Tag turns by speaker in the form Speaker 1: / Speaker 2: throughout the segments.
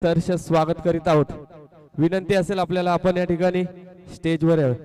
Speaker 1: सहर्ष स्वागत करीत आहोत। विनंती असेल आपल्याला आपण या ठिकाणी स्टेजवर यावे।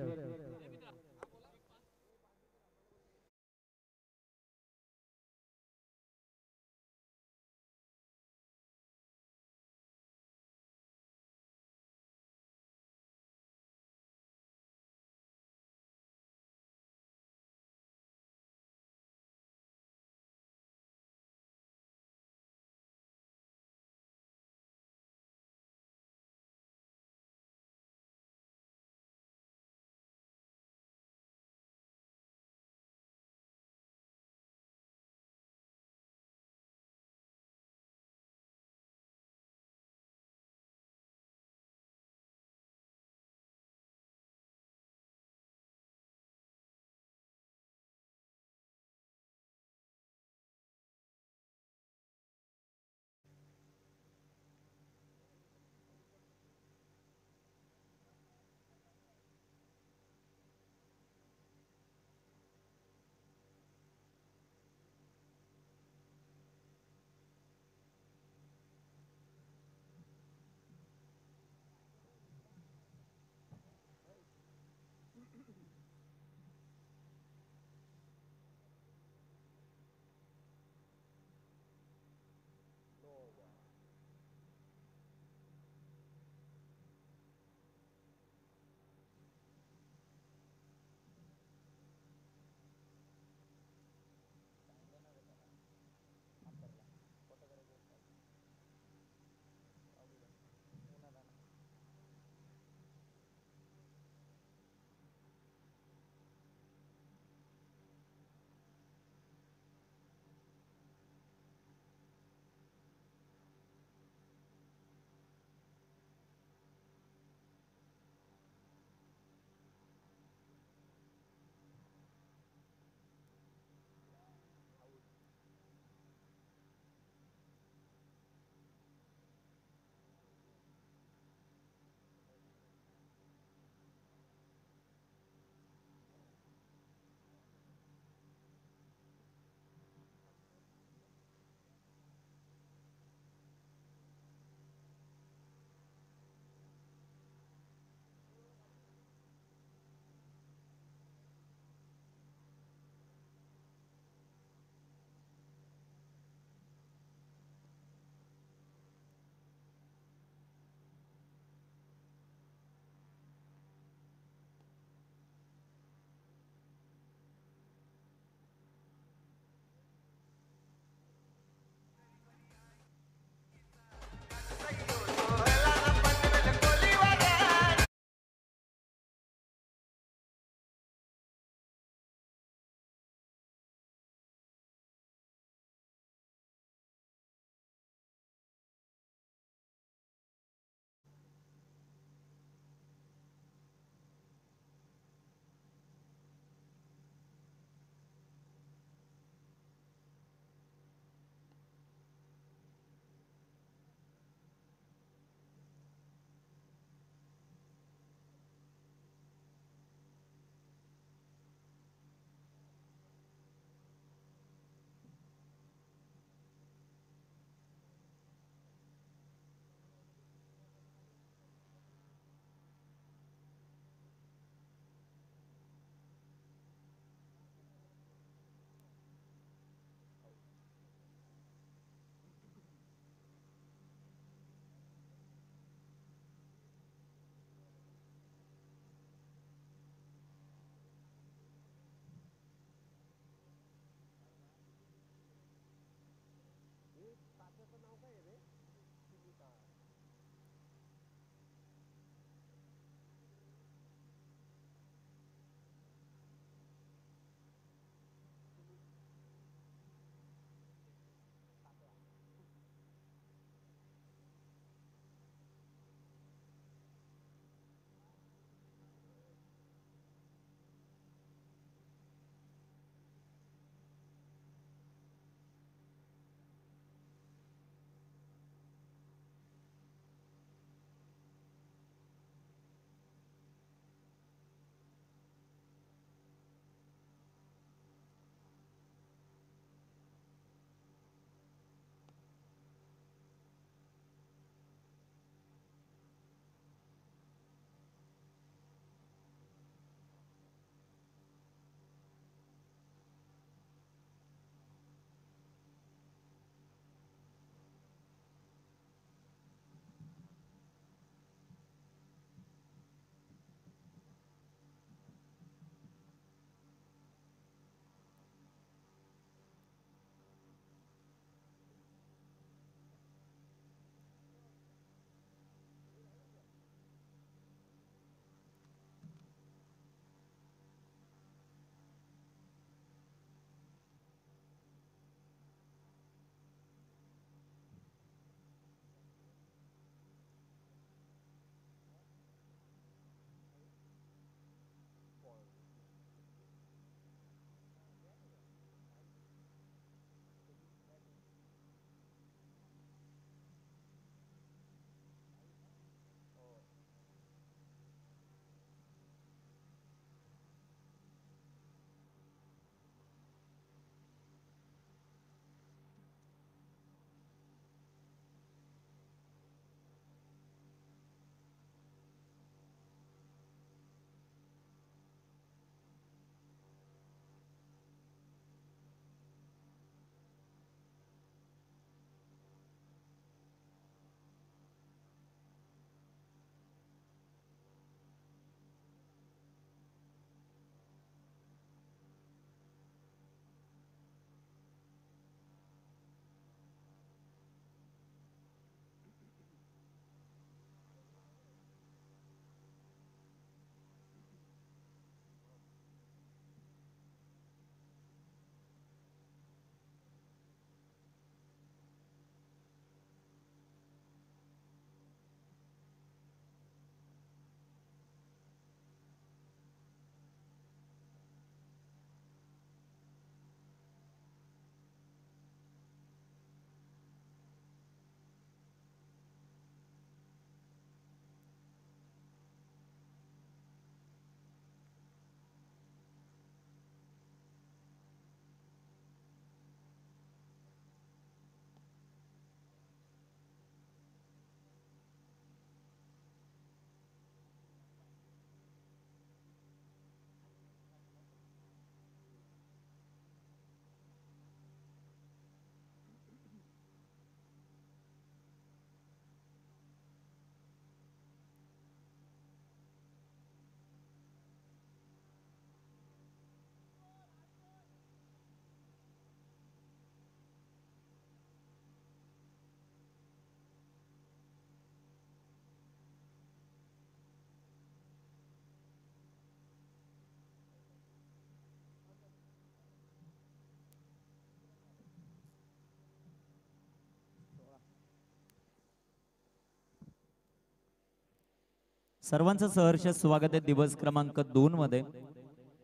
Speaker 2: सर्वांचं सहर्ष स्वागत आहे दिवस क्रमांक 2 मध्ये.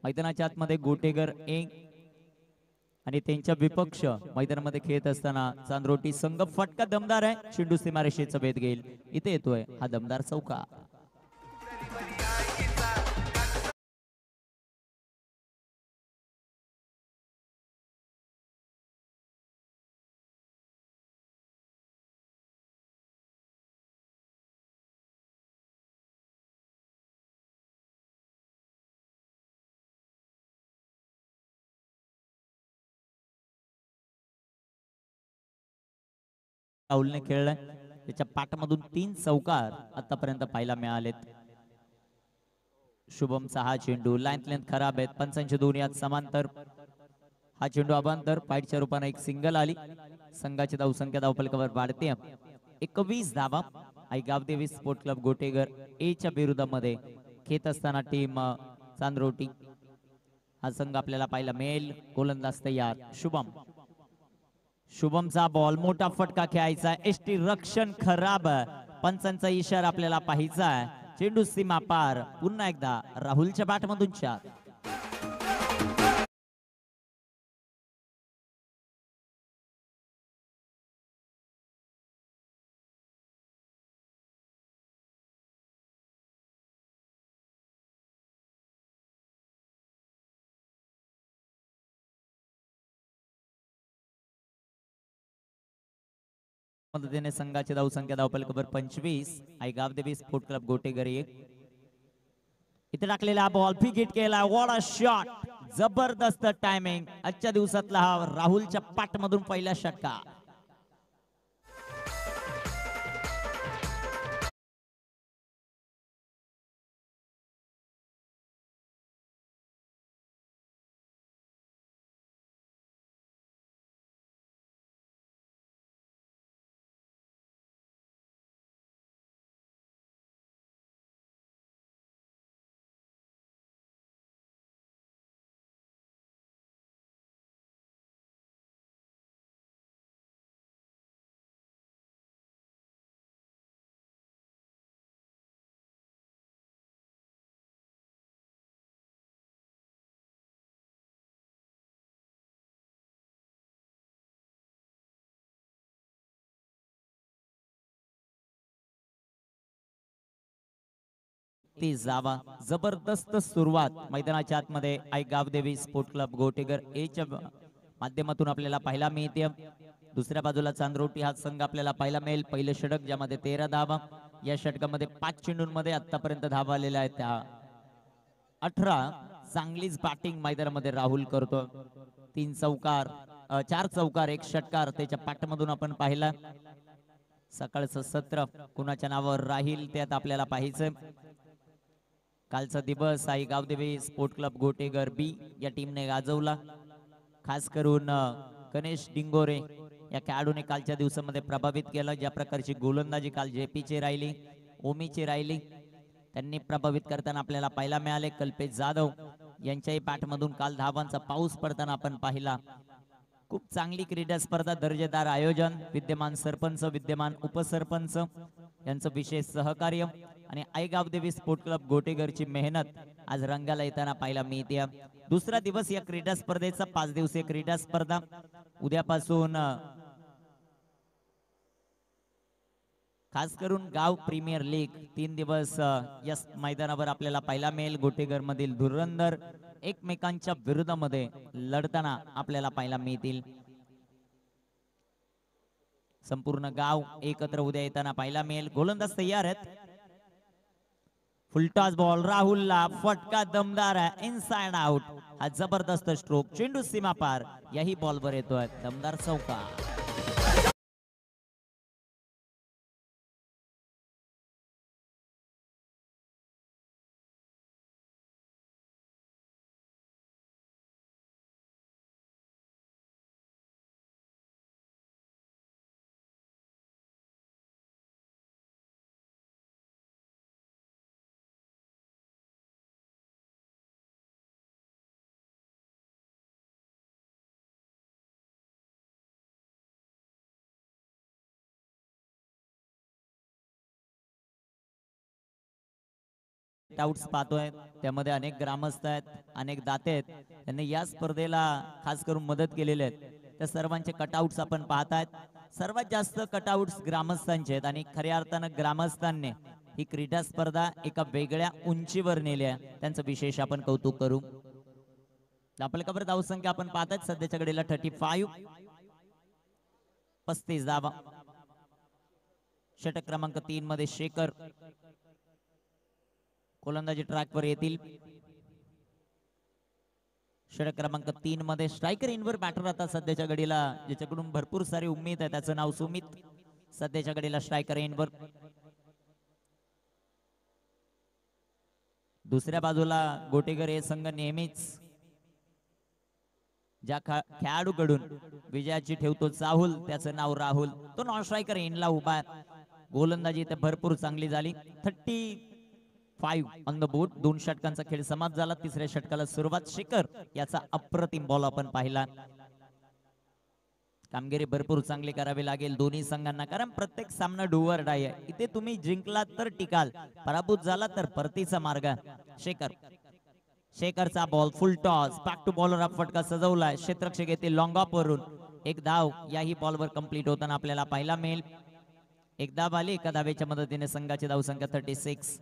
Speaker 2: मैदानाच्या आतमध्ये गोटेगर 1 आणि त्यांच्या विपक्ष मैदानामध्ये खेळत असताना चांदरोटी संघ फटका दमदार आहे. चेंडू सीमारेषेचा भेद घेईल. इथे येतोय हा दमदार चौका. राहुलने खेळलाय. त्याच्या पाठमधून 3 चौकार आतापर्यंत पाहायला मिळालेत. शुभमचा हा चेंडू लेंथ खराब आहेत. पंचांचे दोन यात समांतर. हा चेंडू अबांतर पाईटच्या रूपाने एक सिंगल आली. संघाची धावसंख्या धावफलकावर वाढते. 21 धावा. आई गावदेवी स्पोर्ट क्लब गोटेगर ए च्या विरोधामध्ये खेळत असताना टीम चांदरोटी हा संघ आपल्याला पाहायला मिळेल. गोलंदाज तयार शुभमचा बॉल मोठा फटका खेळायचा. एसटी रक्षण खराब. पंचांचा इशारा आपल्याला पाहायचा. चेंडू सीमा पार. पुन्हा एकदा राहुलच्या बॅटमधून 4. मदतीने संघाची धावसंख्या धावफलकावर 25. आई गावदेवी स्पोर्ट क्लब गोटेगर 1. इथे टाकलेला बॉल फिगिट केला. What a shot. जबरदस्त टायमिंग. आजच्या दिवसातला हा राहुलच्या पाठमधून पहिला षटकार. जावा जबरदस्त सुरुवात मैदानाच्या आतमध्ये आई गावदेवी स्पोर्ट क्लब गोटेगर ए च्या माध्यमातून आपल्याला पाहायला मिळते. दुसऱ्या बाजूला चांदरोटी हा संघ आपल्याला पाहायला मिळेल. पहिलं षटक ज्यामध्ये 13 धावा. या षटकामध्ये 5 चेंडूंमध्ये आतापर्यंत धावा आलेल्या आहेत त्या 18. चांगलीच बॅटिंग मैदानामध्ये राहुल करतो. 3 चौकार 4 चौकार 1 षटकार त्याच्या पाठमधून आपण पाहिला. सकाळचं सत्र कुणाच्या नावावर राहील त्यात आपल्याला पाहायचं. कालचा दिवस आई गावदेवी स्पोर्ट क्लब गोटेगर बी या टीमने गाजवला. खास करून गणेश डिंगोरे या खेळाडूने कालच्या दिवसामध्ये प्रभावित केलं. ज्या प्रकारची गोलंदाजी काल जेपीची राहिली, ओमीची राहिली, त्यांनी प्रभावित करताना आपल्याला पाहायला मिळाले. कल्पेश जाधव यांच्याही पाठमधून काल धावांचा पाऊस पडताना आपण पाहिला. खूप चांगली क्रीडा स्पर्धा, दर्जेदार आयोजन, विद्यमान सरपंच, विद्यमान उपसरपंच यांचं विशेष सहकार्य आणि आई गावदेवी स्पोर्ट क्लब गोटेगरची मेहनत आज रंगाला येताना पाहायला मिळते. दुसरा दिवस या क्रीडा स्पर्धेचा 5 दिवसीय क्रीडा स्पर्धा. उद्यापासून खास करून गाव प्रीमियर लीग 3 दिवस या मैदानावर आपल्याला पाहायला मिळेल. गोटेगर मधील धुरंधर एकमेकांच्या विरोधामध्ये लढताना आपल्याला पाहायला मिळतील. संपूर्ण गाव एकत्र उद्या येताना पाहायला मिळेल. गोलंदाज तयार आहेत. फुलटॉस बॉल राहुलला फटका दमदार आहे. Inside out. हा जबरदस्त स्ट्रोक. चेंडू सीमा पार. याही बॉलवर येतोय दमदार चौका. कटआउट्स पाहतोय, त्यामध्ये अनेक ग्रामस्थ आहेत, अनेक दाते आहेत, त्यांनी या स्पर्धेला खास करून मदत केलेली आहे. त्या सर्वांचे कटआउट्स आपण पाहतायत. सर्वात जास्त कटआउट्स ग्रामस्थांचे आहेत आणि खऱ्या अर्थानं ग्रामस्थांनी ही क्रीडा स्पर्धा एका वेगळ्या उंचीवर नेली आहे. त्यांचं विशेष आपण कौतुक करू. धापलकावर धावसंख्या आपण पाहतात सध्याच्या घडीला 35 धावा. षटक क्रमांक 3 मध्ये शेखर गोलंदाजी ट्रॅकवर येतील. षटक क्रमांक 3 मध्ये स्ट्रायकर इनवर बॅटर आता सध्याच्या घडीला ज्याच्याकडून भरपूर सारी उम्मीद आहे त्याचं नाव सुमित. सध्याच्या घडीला स्ट्रायकर इनवर. दुसऱ्या बाजूला गोटेगर हे संघ नेहमीच ज्या खेळाडूकडून विजयाची ठेवतो चाहूल, त्याचं नाव राहुल. तो नॉन स्ट्रायकर इनला उभा आहे. गोलंदाजी इथे भरपूर चांगली झाली. 35 ऑन द बोर्ड. 2 षटकांचा खेळ समाप्त झाला. तिसऱ्या षटकाला सुरुवात. शेखर याचा अप्रतिम बॉल आपण पाहिला. कामगिरी भरपूर चांगली करावी लागेल दोन्ही संघांना, कारण प्रत्येक सामना डू ऑर डाय आहे. इथे तुम्ही जिंकलात तर टिकाल, पराभूत झाला तर परतीचा मार्ग. शेखरचा ball full toss. Back to bowler फटका सजवलाय. क्षेत्ररक्षक येते लॉंग ऑफ वरून. एक धाव याही बॉलवर कंप्लीट होताना आपल्याला पाहायला मिळेल. एक धाव आली. एका धावेच्या मदतीने संघाची धावसंख्या 36.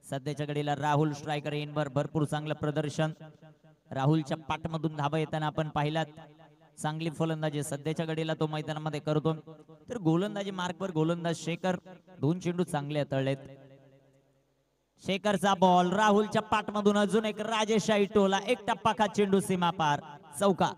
Speaker 2: सध्याच्या घडीला राहुल स्ट्रायकर इनवर. भरपूर चांगलं प्रदर्शन. राहुलच्या पाठमधून धावा येताना आपण पाहिलात. चांगली फलंदाजी सध्याच्या घडीला तो मैदानामध्ये करतो. तर गोलंदाजी मार्कवर गोलंदाज शेखर. 2 चेंडू चांगले हाताळलेत. शेखरचा बॉल राहुलच्या पाठमधून अजून एक राजेशाही टोला. एक टप्पा खात चेंडू सीमा पार. चौका.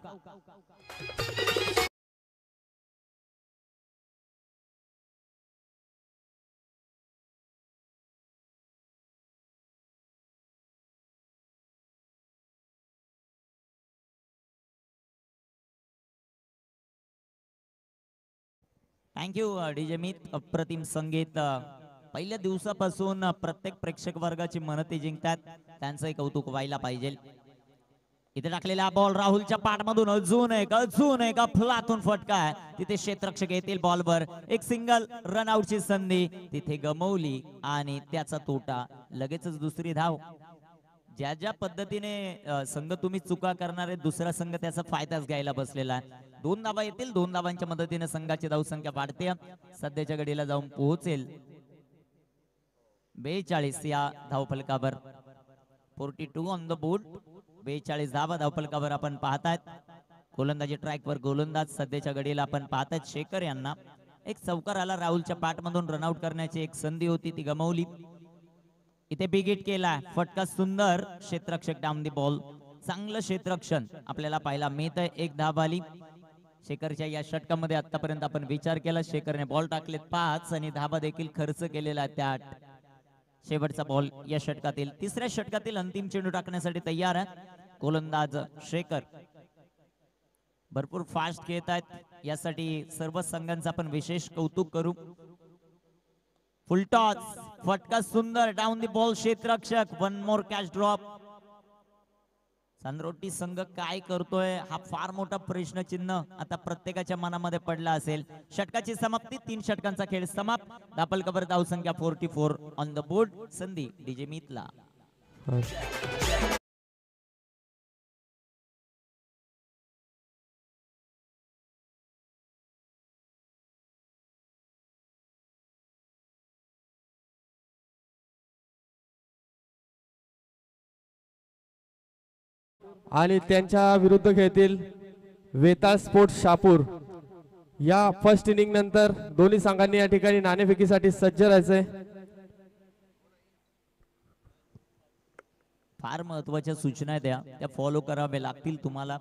Speaker 2: थँक्यू डीजे मित. अप्रतिम संगीत. पहिल्या दिवसापासून प्रत्येक प्रेक्षक वर्गाची मन ते जिंकतात, त्यांचंही कौतुक व्हायला पाहिजे. इथे टाकलेला बॉल राहुलच्या पाठमधून अजून एक अफलातून फटका आहे. तिथे क्षेत्ररक्षक येतील बॉलवर. एक सिंगल रन आउटची संधी तिथे गमवली आणि त्याचा तोटा. लगेचच दुसरी धाव. ज्या ज्या पद्धतीने संघ तुम्ही चुका करणारे, दुसरा संघ त्याचा फायदाच घ्यायला बसलेला आहे. 2 धावा येतील. 2 धावांच्या मदतीने संघाची धावसंख्या वाढते. सध्याच्या घडीला जाऊन पोहोचेल 42 या धावफलकावर. 42 ऑन द बोर्ड. 42 धावा धावफलकावर आपण पाहतायत. गोलंदाजी ट्रॅकवर गोलंदाज सध्याच्या घडीला आपण पाहतायत शेखर यांना. एक चौकार आला राहुलच्या पाठमधून. रनआउट करण्याची एक संधी होती, ती गमावली. इथे बिग हिट केला. फटका सुंदर. क्षेत्ररक्षक डाऊन दी बॉल. चांगलं क्षेत्ररक्षण आपल्याला पाहायला मिळतंय. एक धाव आली. शेखरच्या या षटकामध्ये आतापर्यंत आपण विचार केला, शेखरने बॉल टाकलेत 5 आणि धावा देखील खर्च केलेला त्या. शेवटचा बॉल या षटकातील. तिसऱ्या षटकातील अंतिम चेंडू टाकण्यासाठी तयार आहे गोलंदाज शेखर. भरपूर फास्ट खेळत आहेत, यासाठी सर्व संघांचा आपण विशेष कौतुक करू. Full toss. फटका सुंदर. Down the ball. क्षेत्ररक्षक. 1 मोर कॅच ड्रॉप. चांद्रोटी संघ काय करतोय हा फार मोठा प्रश्नचिन्ह आता प्रत्येकाच्या मनामध्ये पडला असेल. षटकाची समाप्ती. 3 षटकांचा खेळ समाप्त. धापलकावर धावसंख्या 44 ऑन द बोर्ड. संधी डीजे मितला.
Speaker 1: आणि त्यांच्या विरुद्ध खेळतील वेताळ स्पोर्ट्स शापूर. या फर्स्ट इनिंग नंतर दोन्ही संघांनी या ठिकाणी नाणेफेकीसाठी सज्ज राहायचंय.
Speaker 2: फार महत्वाच्या सूचना आहेत त्या फॉलो कराव्या लागतील तुम्हाला,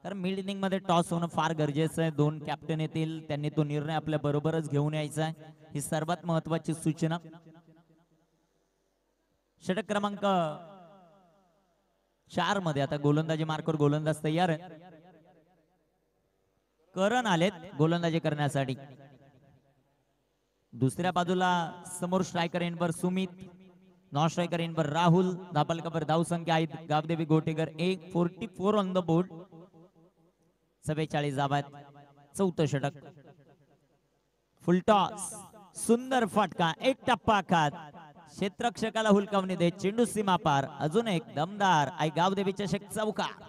Speaker 2: कारण मिड इनिंग मध्ये टॉस होणं फार गरजेचं आहे. 2 कॅप्टन येतील, त्यांनी तो निर्णय आपल्या बरोबरच घेऊन यायचा आहे. ही सर्वात महत्वाची सूचना. षटक क्रमांक 4 मध्ये आता गोलंदाजी मार्कवर गोलंदाज तयार आहे. करण आलेत गोलंदाजी करण्यासाठी. दुसऱ्या बाजूला समोर स्ट्रायकर एंडवर सुमित, नॉन स्ट्रायकर एंडवर राहुल. धापलकावर धावसंख्या आहेत Gavdevi Gotekar 44 on the board. 44 धावा आहेत. 4थं षटक. Full toss. सुंदर फटका. एक टप्पा खात. क्षेत्ररक्षकाला हुलकावणी देत चेंडू सीमा पार. अजून एक दमदार आई गावदेवी चषक चौकार.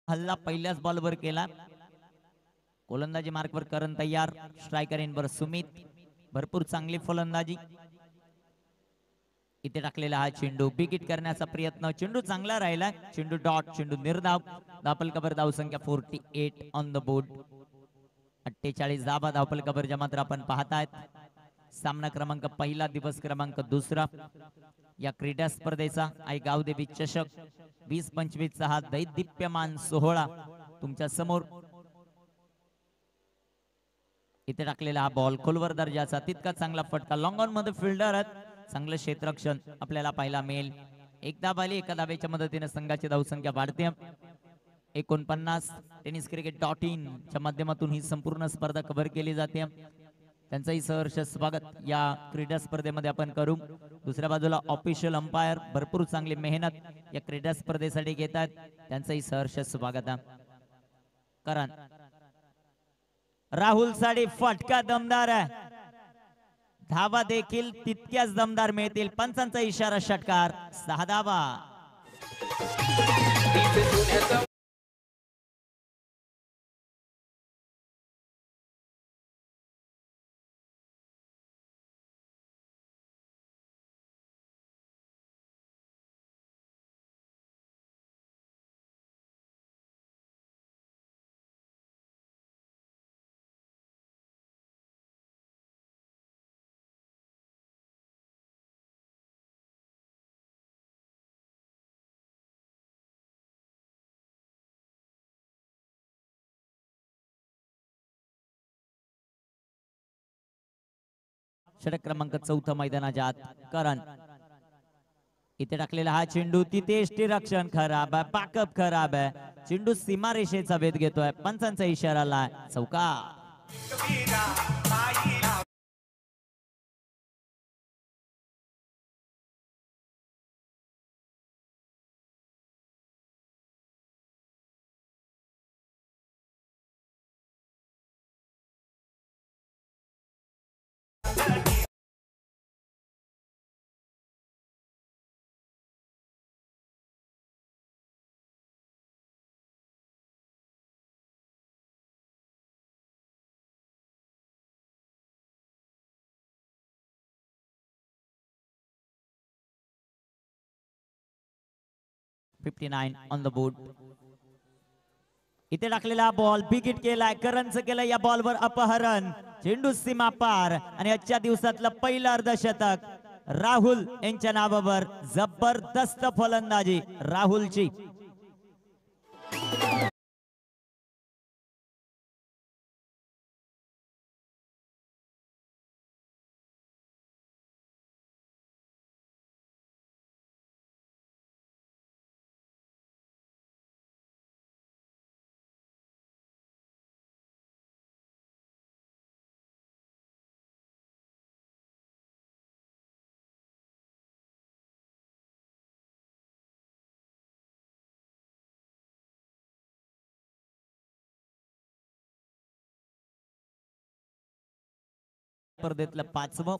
Speaker 2: हल्ला पहिल्याच बॉलवर केला. गोलंदाजी मार्कवर करण तयार. स्ट्रायकर इनवर सुमित. भरपूर चांगली फलंदाजी. इथे टाकलेला हा चेंडू बिगिट करण्याचा प्रयत्न. चेंडू चांगला राहिला. चेंडू डॉट. चेंडू निर्धाव. धावफलकावर धाव संख्या 48 ऑन द बोर्ड. 48 धावा धावफलकावरच्या मात्र आपण पाहतायत. सामना क्रमांक पहिला, दिवस क्रमांक दुसरा या क्रीडा स्पर्धेचा आई गावदेवी चषक 20-25 चा हा दैदिप्यमान सोहळा तुमच्या समोर. इथे टाकलेला हा बॉल खोलवर दर्जाचा. तितका चांगला फटका. लॉंग ऑन मध्ये फिल्डर चांगलं क्षेत्ररक्षण आपल्याला पाहायला मिळेल. एक धाव आली. एका धावेच्या मदतीने संघाची धावसंख्या वाढते. 49 tenniscricket.in च्या माध्यमातून ही संपूर्ण स्पर्धा कव्हर केली जाते. त्यांचंही सहर्ष स्वागत या क्रीडा स्पर्धेमध्ये आपण करू. दुसऱ्या बाजूला ऑफिशियल अंपायर भरपूर चांगली मेहनत या क्रीडा स्पर्धेसाठी घेतात. त्यांचंही सहर्ष स्वागत. करण राहुल साठी फटका दमदार आहे. धावा देखील तितक्याच दमदार मिळतील. पंचांचा इशारा षटकार. 6 धावा. षटक क्रमांक 4 मैदानाच्या आत. करण इथे टाकलेला हा चेंडू. तिथे यष्टीरक्षण खराब आहे. बॅकअप खराब आहे. चेंडू सीमारेषेचा भेद घेतोय. पंचांचा इशारा आलाय. चौकार. On the board. इथे टाकलेला बॉल बिगिट केलाय. करणचं केलं या बॉलवर अपहरण. चेंडू सीमा पार. आणि आजच्या दिवसातलं पहिलं अर्धशतक राहुल यांच्या नावावर. जबरदस्त फलंदाजी राहुलची. स्पर्धेतलं 5वं.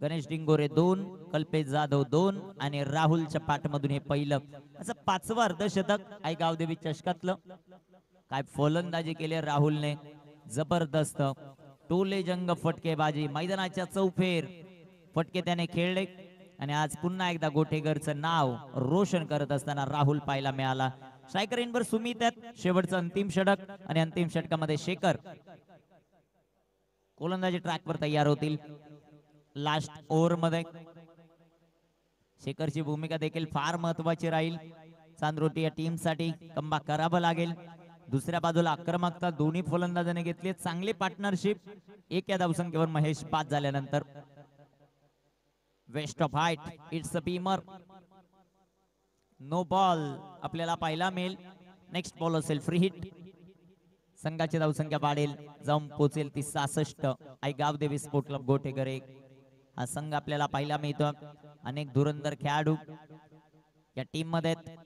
Speaker 2: गणेश डिंगोरे 2, कल्पेश जाधव 2 आणि राहुलच्या पाठमधून हे पहिलं असं 5वं अर्धशतक आई गावदेवी चषकातलं. काय फलंदाजी केली राहुलने. जबरदस्त टोले जंग फटकेबाजी. मैदानाच्या चौफेर फटके त्याने खेळले आणि आज पुन्हा एकदा गोटेगरचं नाव रोशन करत असताना राहुल पाहायला मिळाला. स्ट्रायकर इनवर सुमित आहेत. शेवटचं अंतिम षटक आणि अंतिम षटकामध्ये शेखर गोलंदाजी ट्रॅकवर तयार होतील. लास्ट ओव्हर मध्ये शेखरची भूमिका देखील फार महत्वाची राहील. चांदरोटी या टीम साठी कमबॅक करावं लागेल. दुसऱ्या बाजूला आक्रमकता दोन्ही फलंदाजाने घेतली. चांगली पार्टनरशिप. एक या धावसंख्येवर महेश बाद झाल्यानंतर waist of height it's a beamer. No ball आपल्याला पाहायला मिळेल. नेक्स्ट बॉल असेल फ्री हिट. संघाची धावसंख्या वाढेल, जाऊन पोहोचेल ती 66. Aai Gavdevi sport club Gotekar 1. हा संघ आपल्याला पाहायला मिळतो. अनेक धुरंधर खेळाडू या टीम मध्ये आहेत.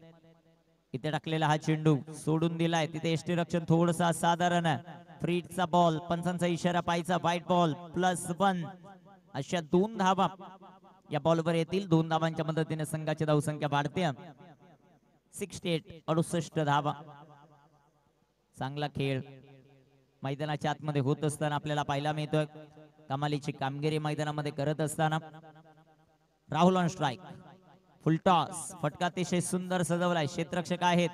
Speaker 2: इथे टाकलेला हा चेंडू सोडून दिलाय, तिथे यष्टीरक्षण थोडस असाधारण आहे. फ्रीटचा बॉल, पंचांचा इशारा पाहायचा, व्हाईट बॉल +1. अशा 2 धावा या बॉलवर येतील. 2 धावांच्या मदतीने संघाची धावसंख्या वाढते. 68 68 धावा. चांगला खेळ मैदानाच्या आतमध्ये होत असताना आपल्याला पाहायला मिळतोय. कमालीची कामगिरी मैदानामध्ये करत असताना राहुल ऑन स्ट्राइक. फुलटॉस, फटका अतिशय सुंदर सजवलाय. क्षेत्ररक्षक आहेत.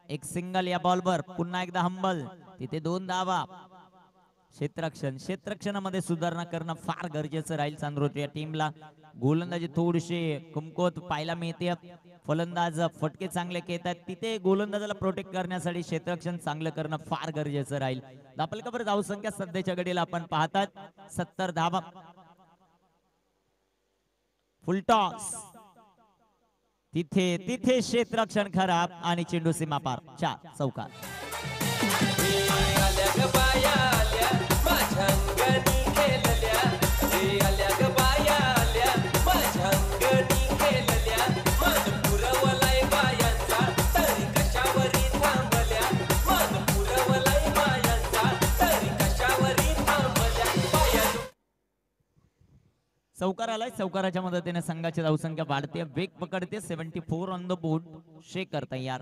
Speaker 2: एक सिंगल या बॉलवर. पुन्हा एकदा हंबल, तिथे 2 धावा. क्षेत्ररक्षणामध्ये सुधारणा करणं फार गरजेचं राहील चांद्रोट या टीमला. गोलंदाजी थोडीशी कमकुवत पाहायला मिळते. फलंदाज फटके चांगले घेतात, तिथे गोलंदाजाला प्रोटेक्ट करण्यासाठी क्षेत्ररक्षण चांगलं करणं फार गरजेचं राहील. धापलकावर धावसंख्या सध्याच्या घडीला आपण पाहतात 70 धावा. फुलटॉस, तिथे तिथे क्षेत्ररक्षण खराब आणि चेंडू सीमापार. 4 चौकार. चौकार आलाय. चौकाराच्या मदतीने संघाची धावसंख्या वाढते, वेग पकडते. 74 ऑन द बोर्ड. शेखर तयार.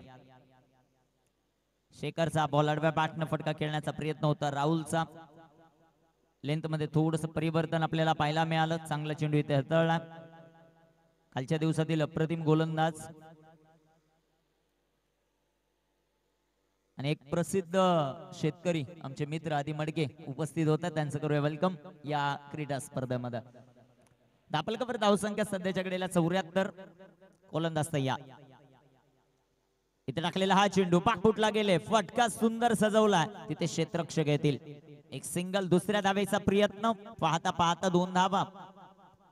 Speaker 2: शेखरचा बॉल आडव्या बॅटनं फटका खेळण्याचा प्रयत्न होता. राहुलचा लेंथ मध्ये थोडस परिवर्तन आपल्याला पाहायला मिळालं. चांगला चेंडू इथे हाताळला. कालच्या दिवसातील अप्रतिम गोलंदाज आणि एक प्रसिद्ध शेतकरी आमचे मित्र आदी मडके उपस्थित होतात, त्यांचं करूया वेलकम या क्रीडा स्पर्धेमध्ये. दापलकावर धावसंख्या सध्याच्या घडीला 74. गोलंदाज तयार. इथे टाकलेला हा चेंडू पाकफुटला गेले. फटका सुंदर सजवला, तिथे क्षेत्ररक्षक येतील. एक सिंगल. दुसऱ्या धावेचा प्रयत्न. पाहता पाहता 2 धावा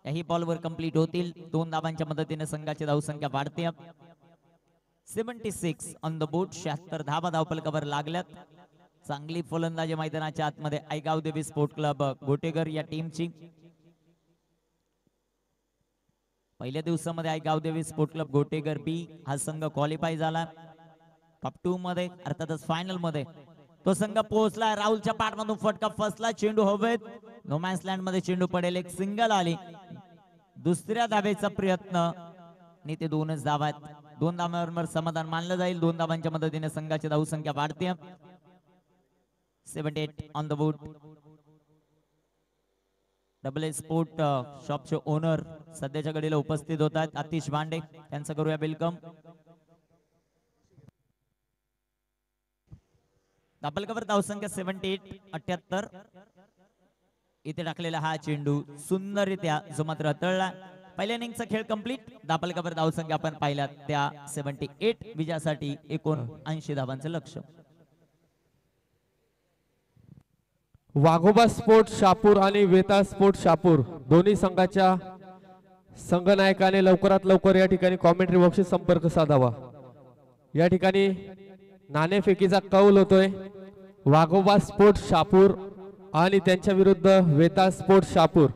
Speaker 2: याही बॉलवर कंप्लीट होतील. 2 धावांच्या मदतीने संघाची धावसंख्या वाढते. 76 ऑन द बोर्ड. 76 धावा धावपलकावर लागल्यात. चांगली फलंदाजी मैदानाच्या आतमध्ये आई गावदेवी स्पोर्ट क्लब गोटेगर या टीमची. पहिल्या दिवसामध्ये आई गावदेवी स्पोर्ट क्लब गोटेगर बी हा संघ क्वालिफाय झाला. टॉप 2 मध्ये, अर्थातच फायनल मध्ये तो संघ पोहोचला. राहुलच्या पाठमधून फटका फसला. चेंडू हवेत. नो मॅन्स लँड मध्ये चेंडू पडेल. एक सिंगल आली. दुसऱ्या धावेचा प्रयत्न आणि ते 2च धावा आहेत. 2 धावांवर समाधान मानलं जाईल. 2 धावांच्या मदतीने संघाची धावसंख्या वाढते. 78 on the board. Double a sport शॉपचे ओनर सध्याच्या घडीला उपस्थित होतात, आतिश भांडे, त्यांचं करूया वेलकम. धापलकावर धावसंख्या 78 78. इथे टाकलेला हा चेंडू सुंदररित्या जो मात्र हाताळला. पहिल्या इनिंगचा खेळ कंप्लीट. धापलकावर धावसंख्या आपण पाहिल्यात त्या 78. विजयासाठी 79 धावांचं लक्ष्य.
Speaker 1: वाघोबा स्पोर्ट शापूर आणि वेताळ स्पोर्ट शापूर दोन्ही संघाच्या संघनायकाने लवकरात लवकर या ठिकाणी कॉमेंट्री बॉक्सशी संपर्क साधावा. या ठिकाणी नाणेफेकीचा कौल होतोय. वाघोबा स्पोर्ट शापूर आणि त्यांच्या विरुद्ध वेताळ स्पोर्ट शापूर.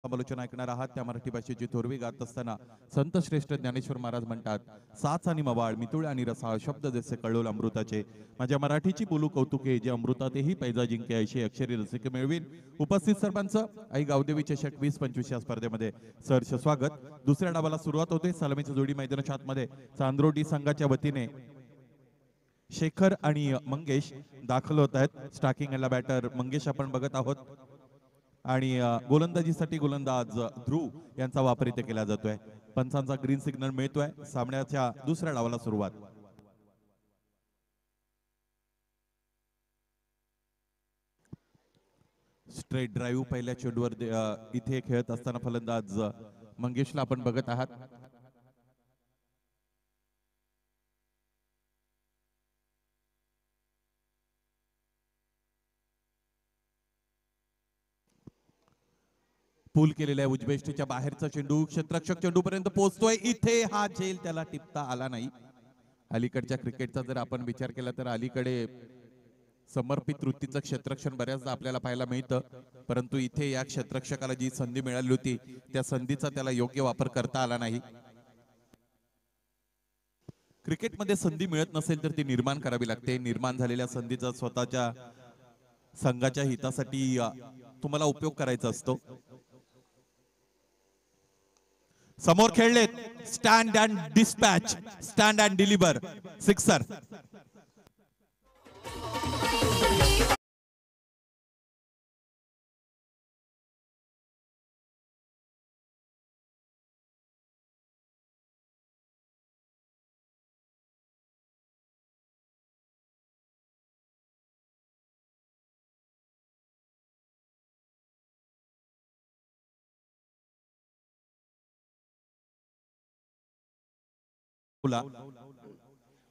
Speaker 3: समालोचन ऐकणार आहात त्या मराठी भाषेची थोरवी गात असताना संत श्रेष्ठ ज्ञानेश्वर महाराज म्हणतात, साच आणि मवाळ मितुळ आणि रसाळ शब्द जसे कळोल अमृताचे, माझ्या मराठीची बोलू कौतुके जे अमृतातेही पैजा जिंके ऐशी अक्षरी रसिके मिळवीन. उपस्थित सरपंच आई गावदेवी चषक 20-25 या स्पर्धेमध्ये सहर्ष स्वागत. दुसऱ्या डावाला सुरुवात होते. सलामीची जोडी मैदानाच्या आतमध्ये चांद्रोटी संघाच्या वतीने शेखर आणि मंगेश दाखल होत आहेत. स्टार्किंगला बॅटर मंगेश आपण बघत आहोत आणि गोलंदाजीसाठी गोलंदाज ध्रुव यांचा वापर इथे केला जातोय. पंचांचा ग्रीन सिग्नल मिळतोय. सामन्याच्या दुसऱ्या डावाला सुरुवात. स्ट्रेट ड्राईव्ह पहिल्या चेंडूवर इथे खेळत असताना फलंदाज मंगेशला आपण बघत आहात. पूल केलेल्या उजवेष्टीच्या बाहेरचा चेंडू क्षेत्ररक्षक चेंडू पर्यंत पोहोचतोय. इथे हा झेल त्याला टिपता आला नाही. अलीकडच्या क्रिकेटचा जर आपण विचार केला तर अलीकडे समर्पित वृत्तीचं क्षेत्ररक्षण बऱ्याचदा आपल्याला पाहायला मिळतं, परंतु इथे या क्षेत्ररक्षकाला जी संधी मिळाली होती त्या संधीचा त्याला योग्य वापर करता आला नाही. क्रिकेटमध्ये संधी मिळत नसेल तर ती निर्माण करावी लागते. निर्माण झालेल्या संधीचा स्वतःच्या संघाच्या हितासाठी तुम्हाला उपयोग करायचा असतो. समोर खेळलेत. Stand and dispatch, stand and deliver, sixer.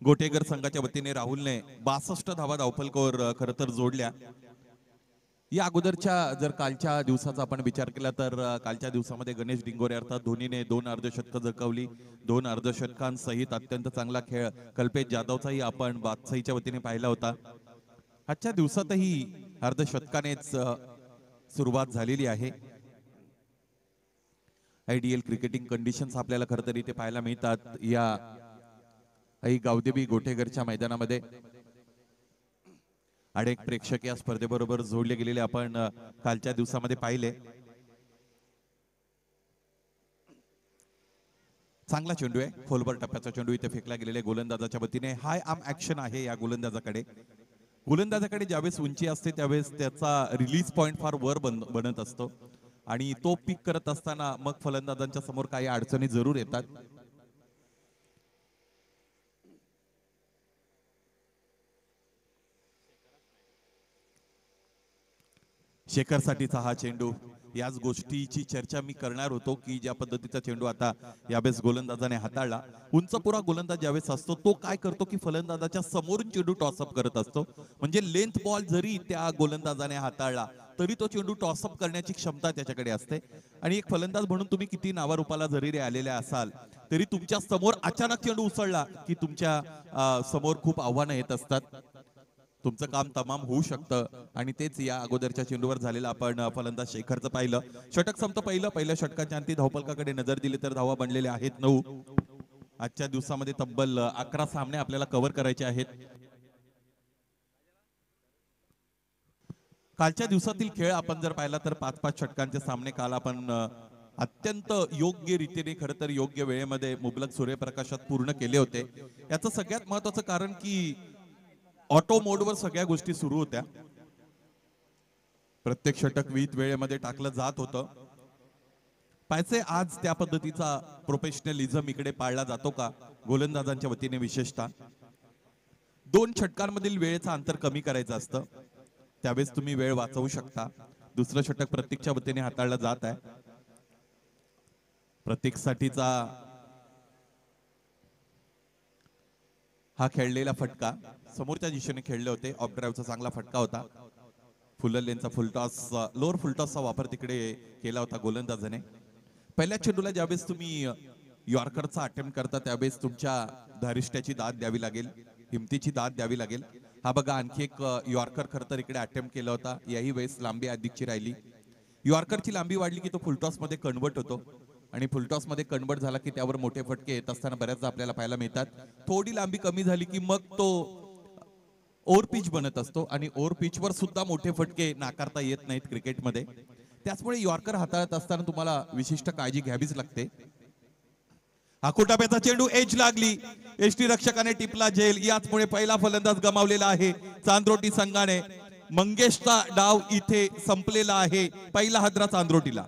Speaker 3: Gotegar संघाच्या वतीने राहुलने 62 धावा धावफलकावर खरं तर जोडल्या. या अगोदरच्या जर कालच्या दिवसाचा आपण विचार केला तर कालच्या दिवसामध्ये गणेश डिंगोरे अर्थात धोनीने 2 अर्धशतकं झळकावली. 2 अर्धशतकांसहित अत्यंत चांगला खेळ कल्पेश जाधवचाही आपण बादशाहीच्या वतीने पाहिला होता. आजच्या दिवसातही अर्धशतकानेच सुरुवात झालेली आहे. आयडियल क्रिकेटिंग कंडिशन्स आपल्याला खरं तर इथे पाहायला मिळतात या आई गावदेवी गोटेगरच्या मैदानामध्ये. अनेक प्रेक्षक या स्पर्धेबरोबर जोडले गेलेले आपण कालच्या दिवसामध्ये पाहिले. चांगला चेंडू आहे. खोलवर टप्प्याचा चेंडू इथे फेकला गेलेला गोलंदाजाच्या वतीने. हाय आर्म ऍक्शन आहे या गोलंदाजाकडे. गोलंदाजाकडे ज्यावेळेस उंची असते त्यावेळेस त्याचा रिलीज पॉइंट फार वर बनत असतो आणि तो पिक करत असताना मग फलंदाजांच्या समोर काही अडचणी जरूर येतात. शेखरसाठीचा हा चेंडू. याच गोष्टीची चर्चा मी करणार होतो की ज्या पद्धतीचा चेंडू आता यावेळेस गोलंदाजाने हाताळला. उंचपुरा गोलंदाज ज्यावेळेस असतो तो काय करतो की फलंदाजाच्या समोरून चेंडू टॉसअप करत असतो. म्हणजे लेंथ बॉल जरी त्या गोलंदाजाने हाताळला तरी तो चेंडू टॉसअप करण्याची क्षमता त्याच्याकडे असते. आणि एक फलंदाज म्हणून तुम्ही किती नावारूपाला जरी आलेले असाल तरी तुमच्या समोर अचानक चेंडू उसळला की तुमच्या समोर खूप आव्हानं येत असतात. तुमचं काम तमाम होऊ शकतं आणि तेच या अगोदरच्या चेंडूवर झालेलं आपण फलंदाज शेखरचं पाहिलं. षटक संपतं पहिल्या षटकाच्या अंती धावफलकाकडे नजर दिली तर धावा बनलेले आहेत 9. आजच्या दिवसामध्ये तब्बल 11 सामने आपल्याला कव्हर करायचे आहेत. कालच्या दिवसातील खेळ आपण जर पाहिला तर 5-5 षटकांचे सामने काल आपण अत्यंत योग्य रीतीने खरं तर योग्य वेळेमध्ये मुबलक सूर्यप्रकाशात पूर्ण केले होते. याचं सगळ्यात महत्वाचं कारण की ऑटो मोडवर सगळ्या गोष्टी सुरू होत्या. प्रत्येक षटक विहित वेळेमध्ये टाकलं जात होतं. पाहिजे आज त्या पद्धतीचा प्रोफेशनलिझम इकडे पाळला जातो का गोलंदाजांच्या वतीने विशेषतः. 2 षटकांमधील वेळेचं अंतर कमी करायचं असतं त्यावेळेस तुम्ही वेळ वाचवू शकता. दुसरं षटक प्रत्येकच्या वतीने हाताळलं जात आहे. प्रत्येकसाठीचा हा खेळलेला फटका समोरच्या दिशेने खेळले होते. ऑफ ड्राईव्हचा चांगला फटका होता. फुल लेनचा फुलटॉस लोअर फुलटॉसचा वापर तिकडे केला होता गोलंदाजाने. पहिल्या चेंडूला ज्यावेळेस तुम्ही यॉर्करचा अटेम्प्ट करता त्यावेळेस तुमच्या धारिष्ट्याची दाद द्यावी लागेल, हिमतीची दाद द्यावी लागेल. हा बघा आणखी एक यॉर्कर खरं तर इकडे अटेम्प्ट केला होता. याही वेळेस लांबी अधिकची राहिली. यॉर्करची लांबी वाढली की तो फुलटॉस मध्ये कन्वर्ट होतो आणि फुलटॉस मध्ये कन्वर्ट झाला की त्यावर मोठे फटके येत असताना बऱ्याचदा आपल्याला पाहायला मिळतात. थोडी लांबी कमी झाली की मग तो ओव्हर पिच बनत असतो आणि ओव्हर पिचवर सुद्धा मोठे फटके नाकारता येत नाहीत क्रिकेटमध्ये. त्याचमुळे यॉर्कर हाताळत असताना तुम्हाला विशिष्ट काळजी घ्यावीच लागते. आकुटाप्याचा चेंडू एज लागली, एसटी रक्षकाने टिपला झेल. याचमुळे पहिला फलंदाज गमावलेला आहे चांद्रोटी संघाने. मंगेशचा डाव इथे संपलेला आहे. पहिला हादरा चांद्रोटीला.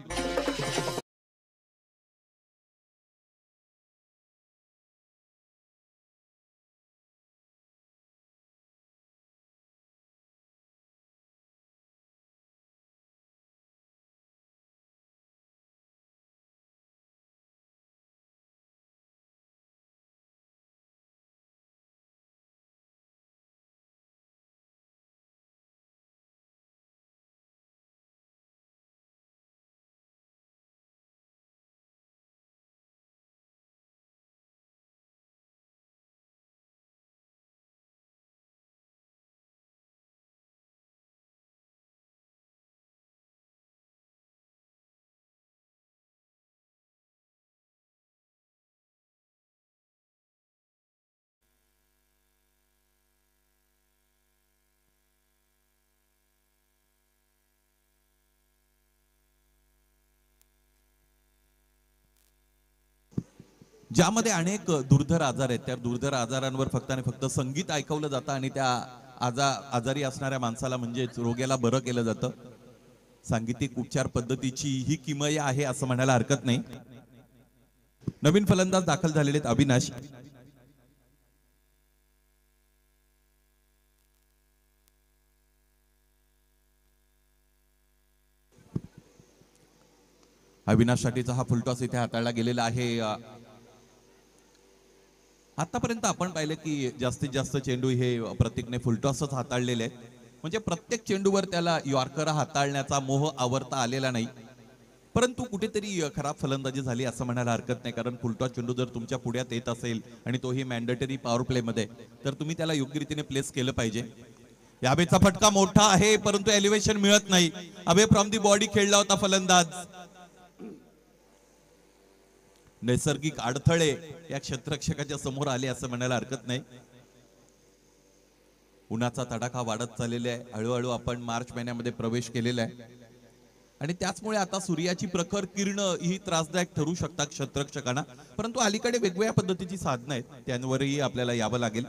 Speaker 3: ज्यामध्ये अनेक दुर्धर आजार आहेत, त्या दुर्धर आजारांवर फक्त आणि फक्त संगीत ऐकवलं जातं आणि त्या आजारी असणाऱ्या माणसाला म्हणजेच रोग्याला बरं केलं जातं. सांगीतिक उपचार पद्धतीची ही किमया आहे असं म्हणायला हरकत नाही. नवीन फलंदाज दाखल झालेले आहेत अविनाश. अविनाशसाठीचा हा फुलटॉस इथे हाताळला गेलेला आहे. आतापर्यंत आपण पाहिलं की जास्तीत जास्त चेंडू हे प्रतीकने फुलटॉसच हाताळलेले आहेत. म्हणजे प्रत्येक चेंडूवर त्याला यॉर्कर हाताळण्याचा मोह आवरता आलेला नाही. परंतु कुठेतरी खराब फलंदाजी झाली असं म्हणायला हरकत नाही. कारण फुलटॉस चेंडू जर तुमच्या पुढ्यात येत असेल आणि तोही मॅन्डेटरी पॉवर प्ले मध्ये, तर तुम्ही त्याला योग्य रीतीने प्लेस केलं पाहिजे. यावेचा फटका मोठा आहे परंतु एलिव्हेशन मिळत नाही. अबे फ्रॉम दी बॉडी खेळला होता फलंदाज. नैसर्गिक अडथळे या क्षेत्ररक्षकाच्या समोर आले असं म्हणायला हरकत नाही. उन्हाचा तडाखा वाढत चाललेला आहे. हळूहळू आपण मार्च महिन्यामध्ये प्रवेश केलेला आहे आणि त्याचमुळे आता सूर्याची प्रखर किरण ही त्रासदायक ठरू शकतात क्षेत्ररक्षकांना. परंतु अलीकडे वेगवेगळ्या पद्धतीची साधनं आहेत, त्यांवरही आपल्याला यावं लागेल.